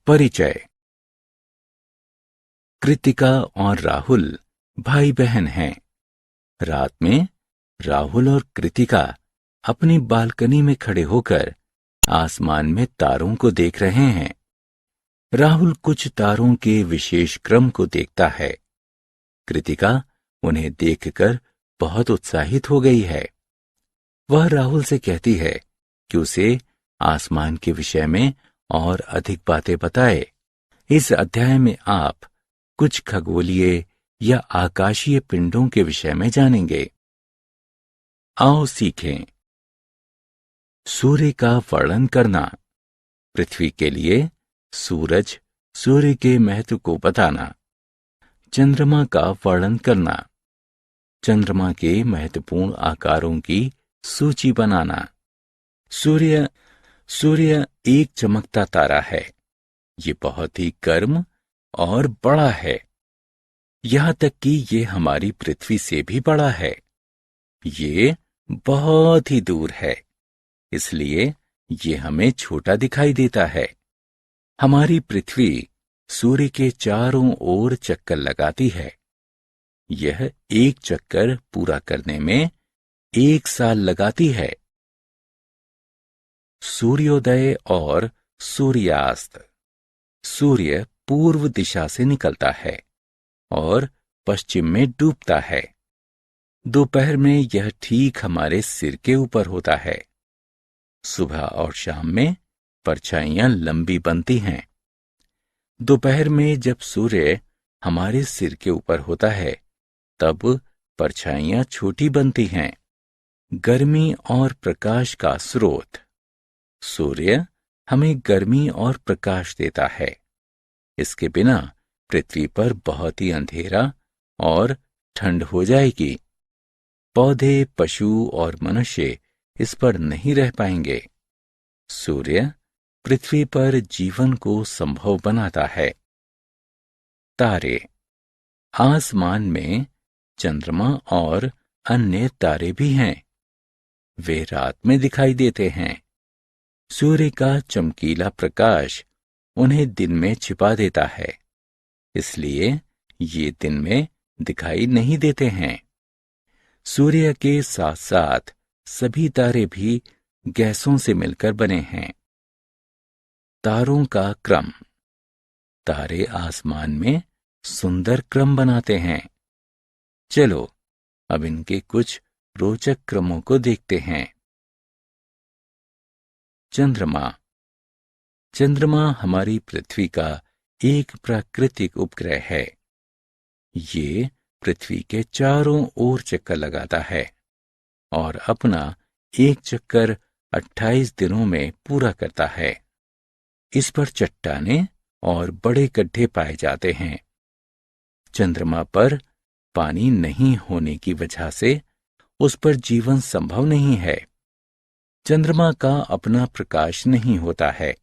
परिचय। कृतिका और राहुल भाई बहन हैं। रात में राहुल और कृतिका अपनी बालकनी में खड़े होकर आसमान में तारों को देख रहे हैं। राहुल कुछ तारों के विशेष क्रम को देखता है। कृतिका उन्हें देखकर बहुत उत्साहित हो गई है। वह राहुल से कहती है कि उसे आसमान के विषय में और अधिक बातें बताए। इस अध्याय में आप कुछ खगोलीय या आकाशीय पिंडों के विषय में जानेंगे। आओ सीखें। सूर्य का वर्णन करना। पृथ्वी के लिए सूरज, सूर्य के महत्व को बताना। चंद्रमा का वर्णन करना। चंद्रमा के महत्वपूर्ण आकारों की सूची बनाना। सूर्य एक चमकता तारा है। ये बहुत ही गर्म और बड़ा है। यहां तक कि ये हमारी पृथ्वी से भी बड़ा है। ये बहुत ही दूर है, इसलिए ये हमें छोटा दिखाई देता है। हमारी पृथ्वी सूर्य के चारों ओर चक्कर लगाती है। यह एक चक्कर पूरा करने में 1 साल लगाती है। सूर्योदय और सूर्यास्त। सूर्य पूर्व दिशा से निकलता है और पश्चिम में डूबता है। दोपहर में यह ठीक हमारे सिर के ऊपर होता है। सुबह और शाम में परछाइयां लंबी बनती हैं। दोपहर में जब सूर्य हमारे सिर के ऊपर होता है, तब परछाइयां छोटी बनती हैं। गर्मी और प्रकाश का स्रोत। सूर्य हमें गर्मी और प्रकाश देता है। इसके बिना पृथ्वी पर बहुत ही अंधेरा और ठंड हो जाएगी। पौधे, पशु और मनुष्य इस पर नहीं रह पाएंगे। सूर्य पृथ्वी पर जीवन को संभव बनाता है। तारे। आसमान में चंद्रमा और अन्य तारे भी हैं। वे रात में दिखाई देते हैं। सूर्य का चमकीला प्रकाश उन्हें दिन में छिपा देता है, इसलिए ये दिन में दिखाई नहीं देते हैं। सूर्य के साथ साथ सभी तारे भी गैसों से मिलकर बने हैं। तारों का क्रम। तारे आसमान में सुंदर क्रम बनाते हैं। चलो अब इनके कुछ रोचक क्रमों को देखते हैं। चंद्रमा। चंद्रमा हमारी पृथ्वी का एक प्राकृतिक उपग्रह है। ये पृथ्वी के चारों ओर चक्कर लगाता है और अपना एक चक्कर 28 दिनों में पूरा करता है। इस पर चट्टानें और बड़े गड्ढे पाए जाते हैं। चंद्रमा पर पानी नहीं होने की वजह से उस पर जीवन संभव नहीं है। चंद्रमा का अपना प्रकाश नहीं होता है।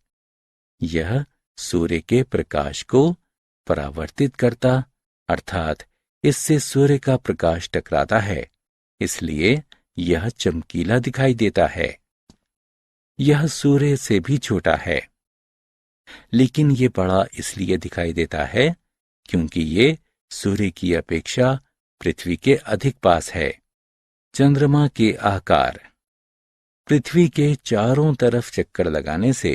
यह सूर्य के प्रकाश को परावर्तित करता, अर्थात इससे सूर्य का प्रकाश टकराता है, इसलिए यह चमकीला दिखाई देता है। यह सूर्य से भी छोटा है, लेकिन ये बड़ा इसलिए दिखाई देता है क्योंकि ये सूर्य की अपेक्षा पृथ्वी के अधिक पास है। चंद्रमा के आकार। पृथ्वी के चारों तरफ चक्कर लगाने से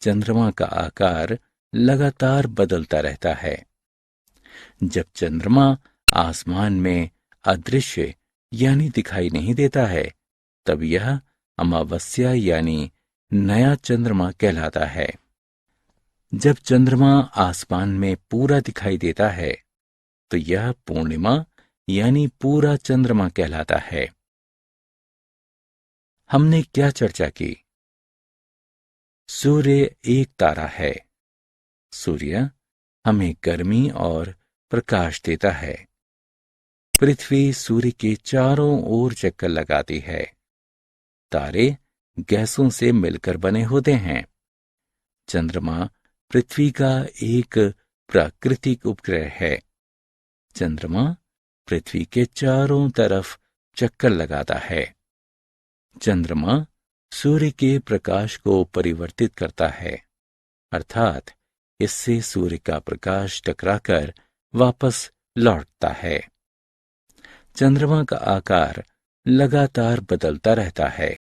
चंद्रमा का आकार लगातार बदलता रहता है। जब चंद्रमा आसमान में अदृश्य यानी दिखाई नहीं देता है, तब यह अमावस्या यानी नया चंद्रमा कहलाता है। जब चंद्रमा आसमान में पूरा दिखाई देता है, तो यह पूर्णिमा यानी पूरा चंद्रमा कहलाता है। हमने क्या चर्चा की? सूर्य एक तारा है। सूर्य हमें गर्मी और प्रकाश देता है। पृथ्वी सूर्य के चारों ओर चक्कर लगाती है। तारे गैसों से मिलकर बने होते हैं। चंद्रमा पृथ्वी का एक प्राकृतिक उपग्रह है। चंद्रमा पृथ्वी के चारों तरफ चक्कर लगाता है। चंद्रमा सूर्य के प्रकाश को परिवर्तित करता है, अर्थात इससे सूर्य का प्रकाश टकराकर वापस लौटता है। चंद्रमा का आकार लगातार बदलता रहता है।